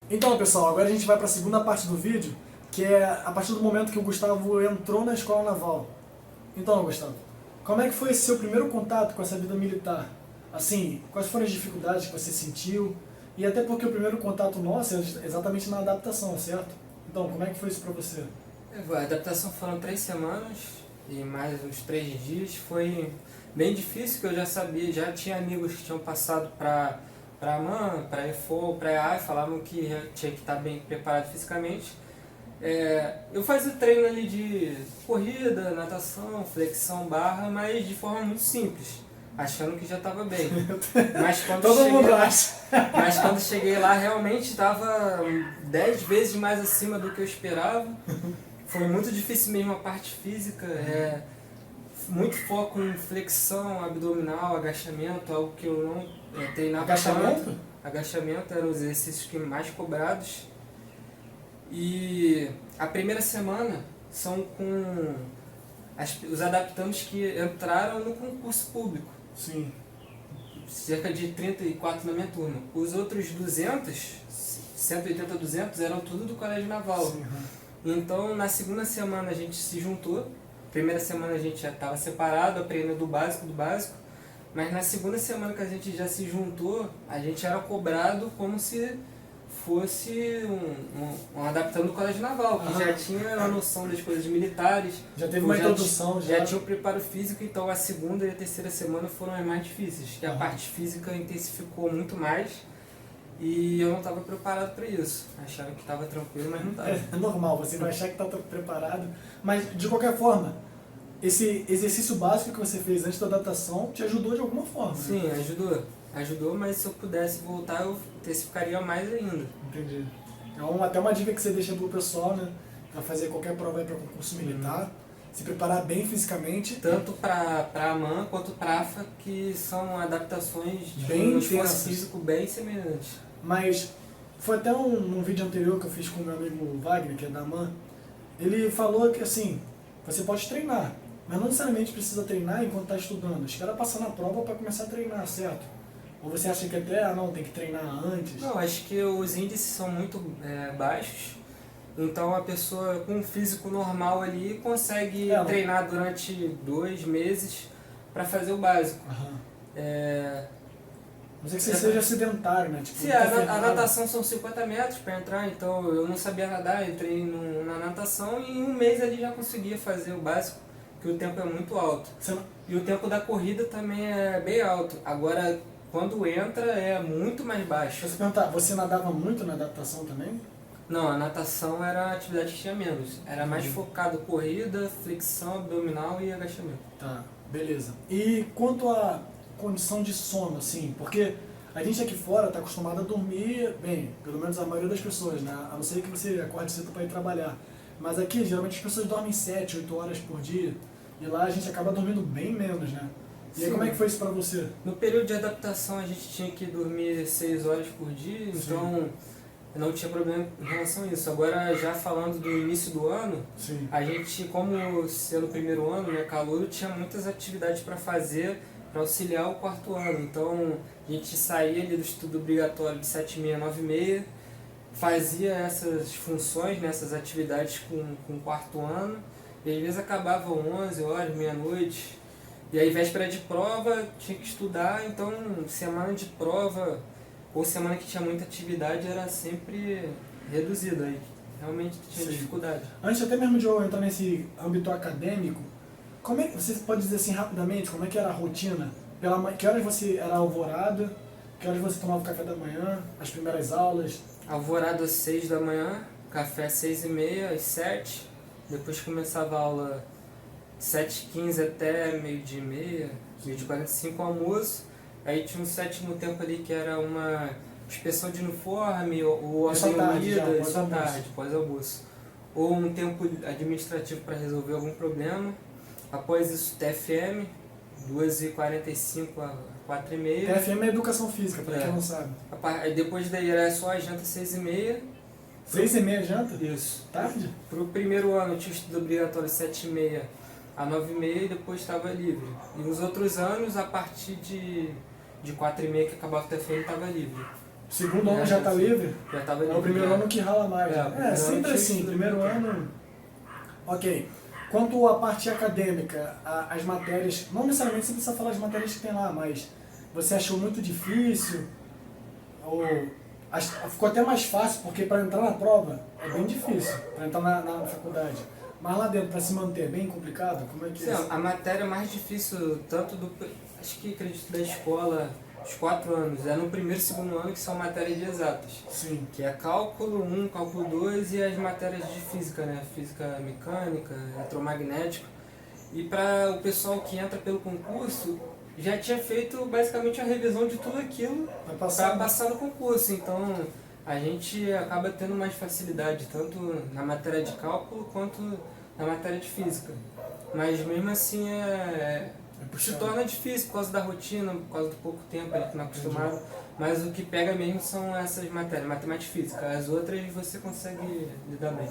Então, pessoal, agora a gente vai para a segunda parte do vídeo, que é a partir do momento que o Gustavo entrou na escola naval. Então, Gustavo, como é que foi esse seu primeiro contato com essa vida militar? Assim, quais foram as dificuldades que você sentiu? E até porque o primeiro contato nosso é exatamente na adaptação, certo? Então, como é que foi isso para você? A adaptação foram 3 semanas e mais uns 3 dias. Foi bem difícil, que eu já sabia, já tinha amigos que tinham passado para AMAN, para EFO, para EA, e falavam que já tinha que estar bem preparado fisicamente. Eu fazia treino ali de corrida, natação, flexão, barra, mas de forma muito simples, achando que já estava bem. Mas quando, Todo mundo cheguei lá, acha. mas quando cheguei lá, realmente estava 10 vezes mais acima do que eu esperava. Foi muito difícil mesmo a parte física, muito foco em flexão abdominal, agachamento, algo que eu não treinava Agachamento? tanto. Agachamento eram os exercícios que mais cobrados. E a primeira semana são com os adaptantes que entraram no concurso público. Sim. Cerca de 34 na minha turma. Os outros 180, 200 eram tudo do Colégio Naval. Sim. Então, na segunda semana a gente se juntou. Primeira semana a gente já estava separado, aprendendo do básico. Mas na segunda semana que a gente já se juntou, a gente era cobrado como se fosse um adaptando do Colégio Naval, que já tinha a noção das coisas militares. Já teve uma introdução. Já tinha o preparo físico, então a segunda e a terceira semana foram as mais difíceis, que a parte física intensificou muito mais. E eu não estava preparado para isso. Achava que estava tranquilo, mas não estava. É normal, você vai achar que está preparado. Mas, de qualquer forma, esse exercício básico que você fez antes da adaptação te ajudou de alguma forma. Sim, né? ajudou, mas se eu pudesse voltar, eu intensificaria mais ainda. Entendi. Então, até uma dica que você deixa pro pessoal, né? Para fazer qualquer prova para concurso militar, se preparar bem fisicamente. Tanto para a AMAN quanto para a AFA, que são adaptações de bem um esforço intensas. físico bem semelhante. Mas foi até num vídeo anterior que eu fiz com o meu amigo Wagner, que é da AMAN, ele falou que assim, você pode treinar, mas não necessariamente precisa treinar enquanto está estudando. Espera passar na prova para começar a treinar, certo? Ou você acha que até, não, tem que treinar antes? Não, acho que os índices são muito baixos, então a pessoa com um físico normal ali consegue treinar durante 2 meses para fazer o básico. Não sei que você seja sedentário, né? Tipo, Sim, a natação são 50 metros para entrar, então eu não sabia nadar, entrei na natação e em um mês ali já conseguia fazer o básico, que o tempo é muito alto. E o tempo da corrida também é bem alto. Agora, quando entra, é muito mais baixo. Deixa eu perguntar, você nadava muito na adaptação também? Não, a natação era a atividade que tinha menos. Era mais focado corrida, flexão abdominal e agachamento. Tá, beleza. E quanto à condição de sono, assim, porque a gente aqui fora está acostumado a dormir bem, pelo menos a maioria das pessoas, né? A não ser que você acorde cedo para ir trabalhar. Mas aqui, geralmente as pessoas dormem 7, 8 horas por dia, e lá a gente acaba dormindo bem menos, né? E aí, como é que foi isso para você? No período de adaptação a gente tinha que dormir 6 horas por dia, então não tinha problema em relação a isso. Agora, já falando do início do ano, a gente, como sendo o primeiro ano, né, calouro, tinha muitas atividades para fazer para auxiliar o quarto ano. Então, a gente saía ali do estudo obrigatório de 7h30 a 9h30, fazia essas funções, né, essas atividades com o quarto ano, e às vezes acabava 11 horas, meia-noite. E aí, véspera de prova, tinha que estudar, então semana de prova ou semana que tinha muita atividade era sempre reduzida, aí realmente tinha dificuldade. Antes até mesmo de eu entrar nesse âmbito acadêmico, como é que você pode dizer assim rapidamente, como é que era a rotina? Que horas você era alvorada, que horas você tomava o café da manhã, as primeiras aulas? Alvorada às 6 da manhã, café às 6h30, às 7, depois começava a aula 7h15 até meio-dia e meia, meio-dia e 45 almoço. Aí tinha um sétimo tempo ali que era uma inspeção de uniforme, ou ordem unida, só tarde, pós-almoço. Ou um tempo administrativo para resolver algum problema. Após isso, TFM, 2h45 a 4h30. TFM é Educação Física, para quem não sabe. Aí depois daí era só a janta 6h30. 6h30 janta? Isso. Tarde? Para o primeiro ano eu tinha estudo obrigatório 7h30 a 9h30 e depois estava livre. E nos outros anos, a partir de 4h30 que acabava o TFM, estava livre. Segundo ano já tá livre? Já tava livre. É o primeiro ano que rala mais. Sempre ano assim, primeiro ano... Ok. Quanto à parte acadêmica, as matérias... Não necessariamente você precisa falar as matérias que tem lá, mas você achou muito difícil? Ou ficou até mais fácil, porque para entrar na prova é bem difícil, para entrar na faculdade. Mas lá dentro, para se manter, é bem complicado? Como é que é isso? A matéria mais difícil, tanto acho que acredito da escola, os 4 anos, é no primeiro e segundo ano que são matérias de exatas. Sim. Que é cálculo 1, cálculo 2 e as matérias de física, né? Física mecânica, eletromagnética. E para o pessoal que entra pelo concurso, já tinha feito basicamente a revisão de tudo aquilo para passar no concurso. Então a gente acaba tendo mais facilidade, tanto na matéria de cálculo quanto na matéria de física. Mas mesmo assim se torna difícil por causa da rotina, por causa do pouco tempo ali que não acostumaram. Mas o que pega mesmo são essas matérias, matemática e física. As outras você consegue lidar bem.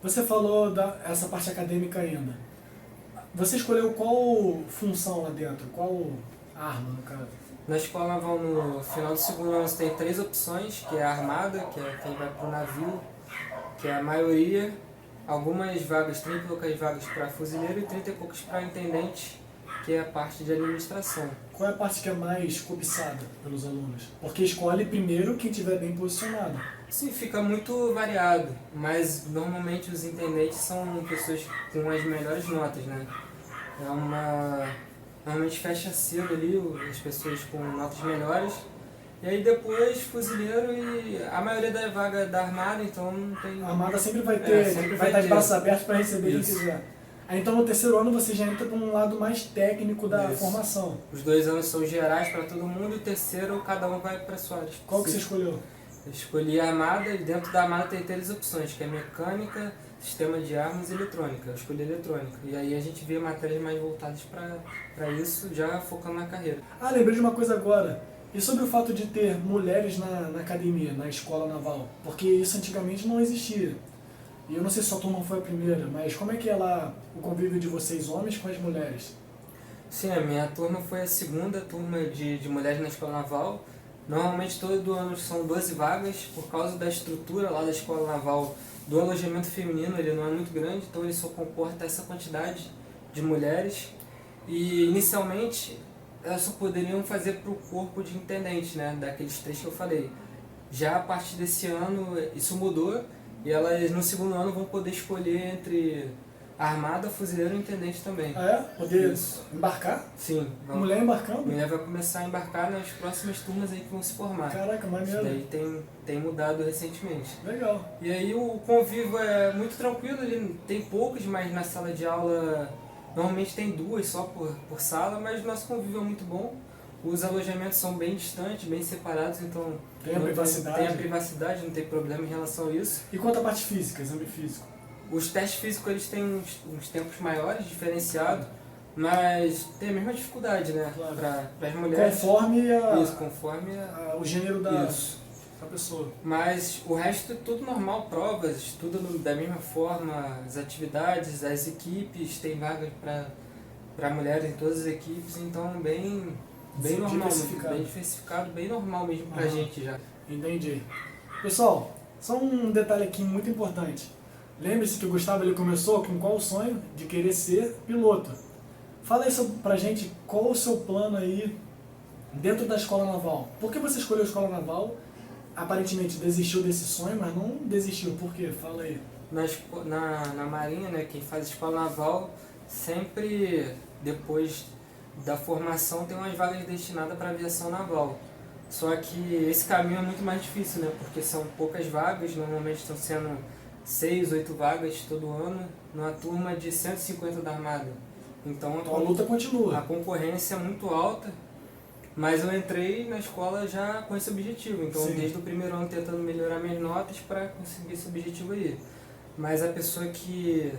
Você falou essa parte acadêmica ainda. Você escolheu qual função lá dentro? Qual arma, no caso? Na escola naval, no final do segundo ano, você tem 3 opções, que é a armada, que é quem vai para o navio, que é a maioria, algumas vagas, 30 e poucas vagas para fuzileiro e 30 e poucas para intendente, que é a parte de administração. Qual é a parte que é mais cobiçada pelos alunos? Porque escolhe primeiro quem estiver bem posicionado. Sim, fica muito variado, mas normalmente os intendentes são pessoas com as melhores notas, né? Normalmente fecha cedo ali, as pessoas com notas melhores, e aí depois fuzileiro e a maioria da vaga da armada, então não tem... A armada sempre vai ter, vai estar de braços abertos para receber quem quiser. Aí, então no terceiro ano você já entra para um lado mais técnico da formação. Os 2 anos são gerais para todo mundo e o terceiro cada um vai para sua área. Qual que você escolheu? Eu escolhi a armada e dentro da armada tem 3 opções, que é mecânica, sistema de armas e eletrônica. Eu escolhi eletrônica. E aí a gente vê matérias mais voltadas para isso, já focando na carreira. Lembrei de uma coisa agora. E sobre o fato de ter mulheres na academia, na escola naval? Porque isso antigamente não existia. E eu não sei se sua turma foi a primeira, mas como é que é lá o convívio de vocês, homens, com as mulheres? Sim, a minha turma foi a segunda turma de mulheres na escola naval. Normalmente todo ano são 12 vagas, por causa da estrutura lá da escola naval, do alojamento feminino, ele não é muito grande, então ele só comporta essa quantidade de mulheres. E inicialmente elas só poderiam fazer para o corpo de intendente, né, daqueles 3 que eu falei. Já a partir desse ano isso mudou e elas no segundo ano vão poder escolher entre armada, fuzileiro e intendente também. Poder embarcar? Sim. Mulher embarcando? Mulher vai começar a embarcar nas próximas turmas aí que vão se formar. Caraca, maneiro. Isso daí tem mudado recentemente. Legal. E aí o convívio é muito tranquilo, ele tem poucos, mas na sala de aula normalmente tem 2 só por sala, mas o nosso convívio é muito bom. Os alojamentos são bem distantes, bem separados, então tem a privacidade. Tem a privacidade, não tem problema em relação a isso. E quanto à parte física, exame físico? Os testes físicos eles têm uns tempos maiores, diferenciados, mas tem a mesma dificuldade, né? Claro. Para as mulheres. Conforme conforme o gênero da pessoa. Mas o resto é tudo normal, provas, tudo da mesma forma, as atividades, as equipes, tem vaga para mulheres em todas as equipes, então bem normal, bem diversificado, bem normal mesmo pra gente já. Entendi. Pessoal, só um detalhe aqui muito importante. Lembre-se que o Gustavo ele começou com qual o sonho? De querer ser piloto. Fala aí pra gente qual o seu plano aí dentro da escola naval. Por que você escolheu a escola naval? Aparentemente desistiu desse sonho, mas não desistiu. Por quê? Fala aí. Na Marinha, né, quem faz escola naval, sempre depois da formação tem umas vagas destinadas para aviação naval. Só que esse caminho é muito mais difícil, né, porque são poucas vagas, normalmente estão sendo 6, 8 vagas todo ano, numa turma de 150 da Armada. Então a luta continua. A concorrência é muito alta, mas eu entrei na escola já com esse objetivo. Então desde o primeiro ano tentando melhorar minhas notas para conseguir esse objetivo aí. Mas a pessoa que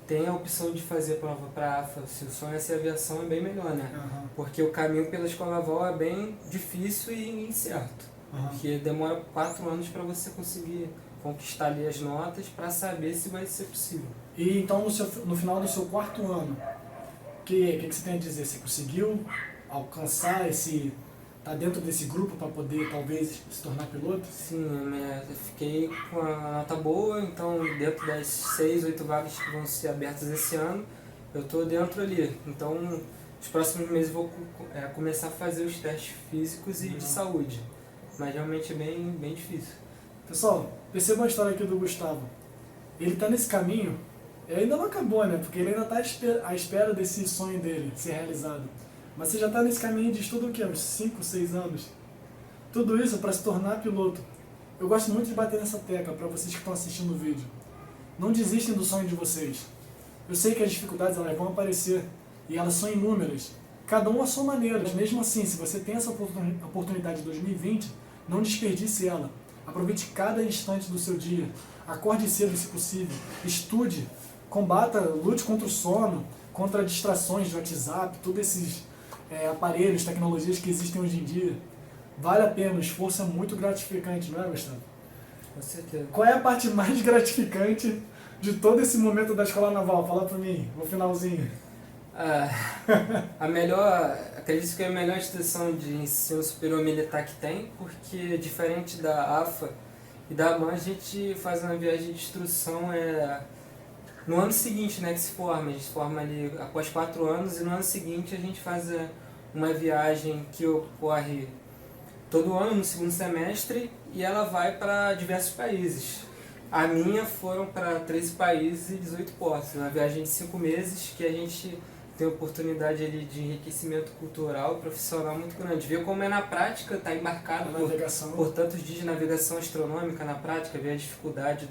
tem a opção de fazer prova para a AFA, se o sonho é ser aviação, é bem melhor, né? Porque o caminho pela escola naval é bem difícil e incerto. Porque demora 4 anos para você conseguir conquistar ali as notas para saber se vai ser possível. E então no final do seu 4º ano, o que você tem a dizer? Você conseguiu alcançar tá dentro desse grupo para poder talvez se tornar piloto? Sim, eu fiquei com a nota boa, então dentro das 6, 8 vagas que vão ser abertas esse ano, eu estou dentro ali. Então, nos próximos meses vou começar a fazer os testes físicos e de saúde, mas realmente é bem difícil. Pessoal, perceba a história aqui do Gustavo. Ele está nesse caminho, e ainda não acabou, né? Porque ele ainda está à espera desse sonho dele ser realizado. Mas você já está nesse caminho de estudo o quê? Uns 5, 6 anos? Tudo isso para se tornar piloto. Eu gosto muito de bater nessa tecla para vocês que estão assistindo o vídeo. Não desistem do sonho de vocês. Eu sei que as dificuldades elas vão aparecer e elas são inúmeras. Cada um à sua maneira. Mesmo assim, se você tem essa oportunidade de 2020, não desperdice ela. Aproveite cada instante do seu dia. Acorde cedo se possível. Estude. Combata, lute contra o sono, contra distrações de WhatsApp, todos esses aparelhos, tecnologias que existem hoje em dia. Vale a pena, o esforço é muito gratificante, não é, Gustavo? Com certeza. Qual é a parte mais gratificante de todo esse momento da Escola Naval? Fala pra mim, no finalzinho. Acredito que é a melhor instituição de ensino superior militar que tem, porque diferente da AFA e da AMAN, a gente faz uma viagem de instrução no ano seguinte, né, que se forma. A gente se forma ali após 4 anos e no ano seguinte a gente faz uma viagem que ocorre todo ano, no segundo semestre, e ela vai para diversos países. A minha foram para 13 países e 18 portos. Uma viagem de 5 meses que a gente tem oportunidade ali de enriquecimento cultural e profissional muito grande. Ver como é na prática, tá embarcado por tantos dias de navegação astronômica na prática, ver a dificuldade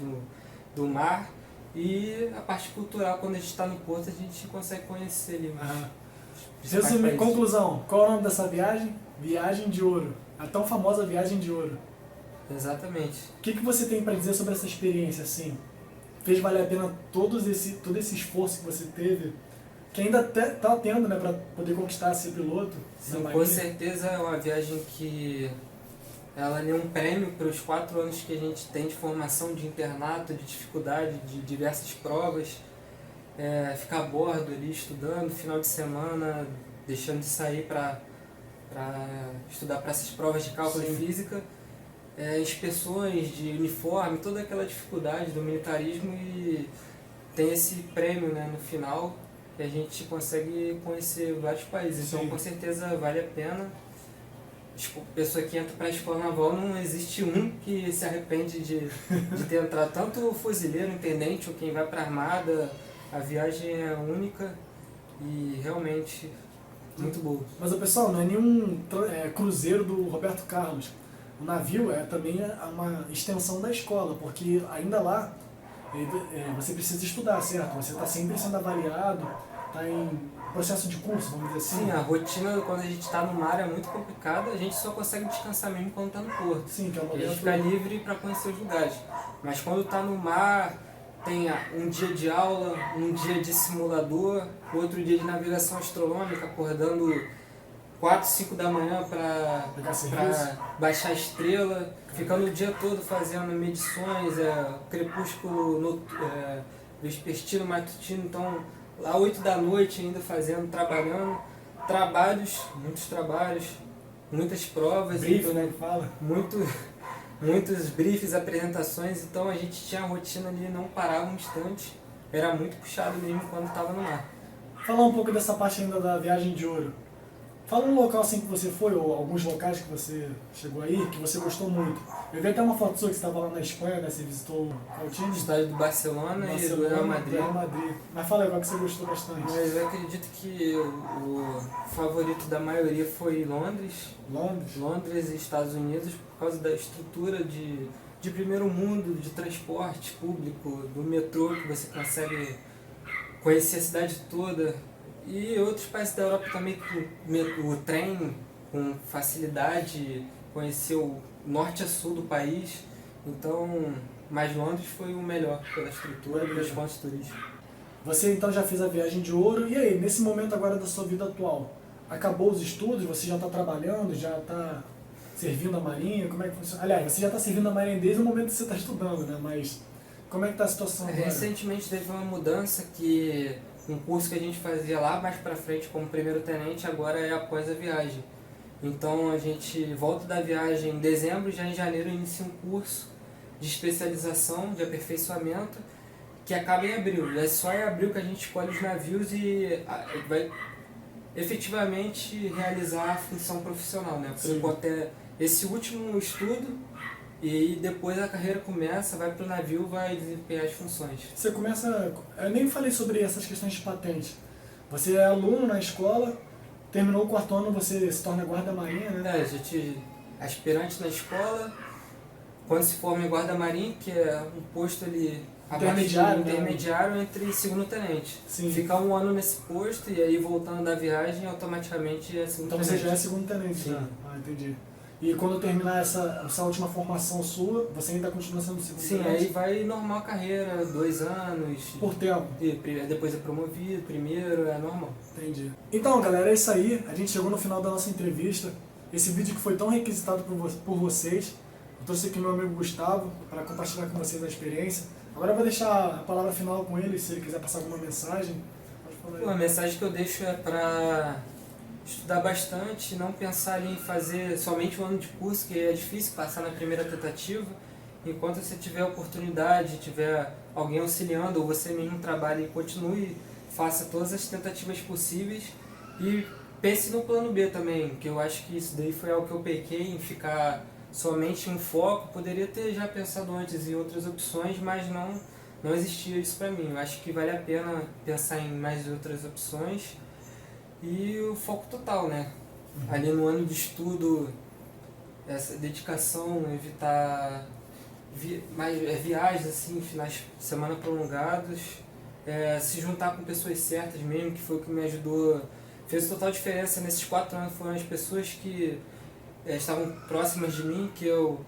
do mar e a parte cultural, quando a gente está no porto, a gente consegue conhecer ali. Resumindo, conclusão, qual é o nome dessa viagem? Viagem de Ouro. A tão famosa Viagem de Ouro. Exatamente. O que você tem para dizer sobre essa experiência, assim? Fez valer a pena todo esse esforço que você teve, que ainda está tendo, né, para poder conquistar ser piloto? Sim, com certeza é uma viagem que ela é um prêmio para os 4 anos que a gente tem de formação, de internato, de dificuldade, de diversas provas. Ficar a bordo ali, estudando, final de semana, deixando de sair para estudar para essas provas de cálculo e física, inspeções de uniforme, toda aquela dificuldade do militarismo, e tem esse prêmio, né, no final, que a gente consegue conhecer vários países. Então, com certeza, vale a pena. Pessoa que entra para a Escola Naval, não existe um que se arrepende de ter entrado, tanto o fuzileiro, o intendente, ou quem vai para a Armada. A viagem é única e realmente muito boa. Mas, pessoal, não é nenhum cruzeiro do Roberto Carlos. O navio é também uma extensão da escola, porque ainda lá você precisa estudar, certo? Você está sempre sendo avaliado, está em processo de curso, vamos dizer assim. Sim, a rotina quando a gente está no mar é muito complicada, a gente só consegue descansar mesmo quando está no porto. Sim, que é o momento. A gente fica livre para conhecer os lugares. Mas quando está no mar, tem um dia de aula, um dia de simulador, outro dia de navegação astronômica, acordando 4, 5 da manhã para baixar a estrela, ficando o dia todo fazendo medições, crepúsculo vespertino, matutino, então lá 8 da noite ainda trabalhando, muitos trabalhos, muitas provas, briefing, né, que fala? Muitos briefs, apresentações, então a gente tinha a rotina ali, não parava um instante, era muito puxado mesmo quando estava no mar. Falar um pouco dessa parte ainda da Viagem de Ouro. Fala um local assim que você foi, ou alguns locais que você chegou aí, que você gostou muito. Eu vi até uma foto sua que você estava lá na Espanha, né? Você visitou o time? O estádio do Barcelona e do Real Madrid. Mas fala aí, qual que você gostou bastante? Mas eu acredito que o favorito da maioria foi Londres. Londres e Estados Unidos, por causa da estrutura de primeiro mundo, de transporte público, do metrô, que você consegue conhecer a cidade toda. E outros países da Europa também, com o trem, com facilidade, conhecer o norte a sul do país. Então, mas Londres foi o melhor pela estrutura e pelos pontos turísticos. Você então já fez a Viagem de Ouro, e aí, nesse momento agora da sua vida atual, acabou os estudos, você já está trabalhando, já está servindo a Marinha, como é que funciona? Aliás, você já está servindo a Marinha desde o momento que você está estudando, né? Mas como é que está a situação agora? Recentemente teve uma mudança que um curso que a gente fazia lá mais para frente como primeiro tenente agora é após a viagem. Então a gente volta da viagem em dezembro, já em janeiro inicia um curso de especialização, de aperfeiçoamento, que acaba em abril. É só em abril que a gente escolhe os navios e vai efetivamente realizar a função profissional, né? Por enquanto é esse último estudo e depois a carreira começa, vai para o navio, vai desempenhar as funções. Você começa... Eu nem falei sobre essas questões de patente. Você é aluno na escola, terminou o 4º ano, você se torna guarda-marinha, né? A gente é aspirante na escola, quando se forma em guarda-marinha, que é um posto ali intermediário entre segundo-tenente. Fica um ano nesse posto e aí voltando da viagem automaticamente é segundo-tenente. Então você já é segundo-tenente, né? Ah, entendi. E quando terminar essa última formação sua, você ainda continua sendo segundo-tenente? Sim, aí vai normal a carreira, 2 anos. Por tempo? E depois é promovido, primeiro, é normal. Entendi. Então, galera, é isso aí. A gente chegou no final da nossa entrevista. Esse vídeo que foi tão requisitado por vocês. Eu trouxe aqui meu amigo Gustavo para compartilhar com vocês a experiência. Agora eu vou deixar a palavra final com ele, se ele quiser passar alguma mensagem. Pode falar aí. A mensagem que eu deixo é para estudar bastante, não pensar em fazer somente um ano de curso, que é difícil passar na primeira tentativa. Enquanto você tiver oportunidade, tiver alguém auxiliando, ou você mesmo trabalhe e continue, faça todas as tentativas possíveis e pense no plano B também, que eu acho que isso daí foi algo que eu pequei em ficar somente em um foco. Poderia ter já pensado antes em outras opções, mas não existia isso para mim. Eu acho que vale a pena pensar em mais outras opções e o foco total, né? Ali no ano de estudo, essa dedicação, evitar viagens assim, finais de semana prolongados, se juntar com pessoas certas mesmo, que foi o que me ajudou, fez total diferença nesses 4 anos. Foram as pessoas que estavam próximas de mim, que eu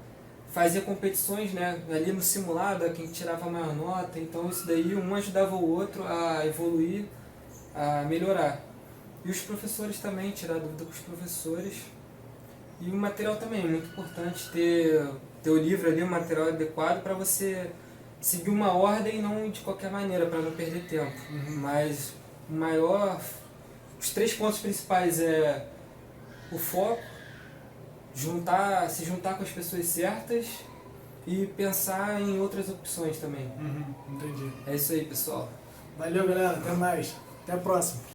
fazia competições, né, ali no simulado, quem tirava a maior nota. Então isso daí, um ajudava o outro a evoluir, a melhorar. E os professores também, tirar dúvida com os professores. E o material também, é muito importante ter o livro ali, o material adequado para você seguir uma ordem, não de qualquer maneira, para não perder tempo. Mas os 3 pontos principais é o foco, se juntar com as pessoas certas e pensar em outras opções também. Entendi. É isso aí, pessoal. Valeu, galera. Até mais. Até a próxima.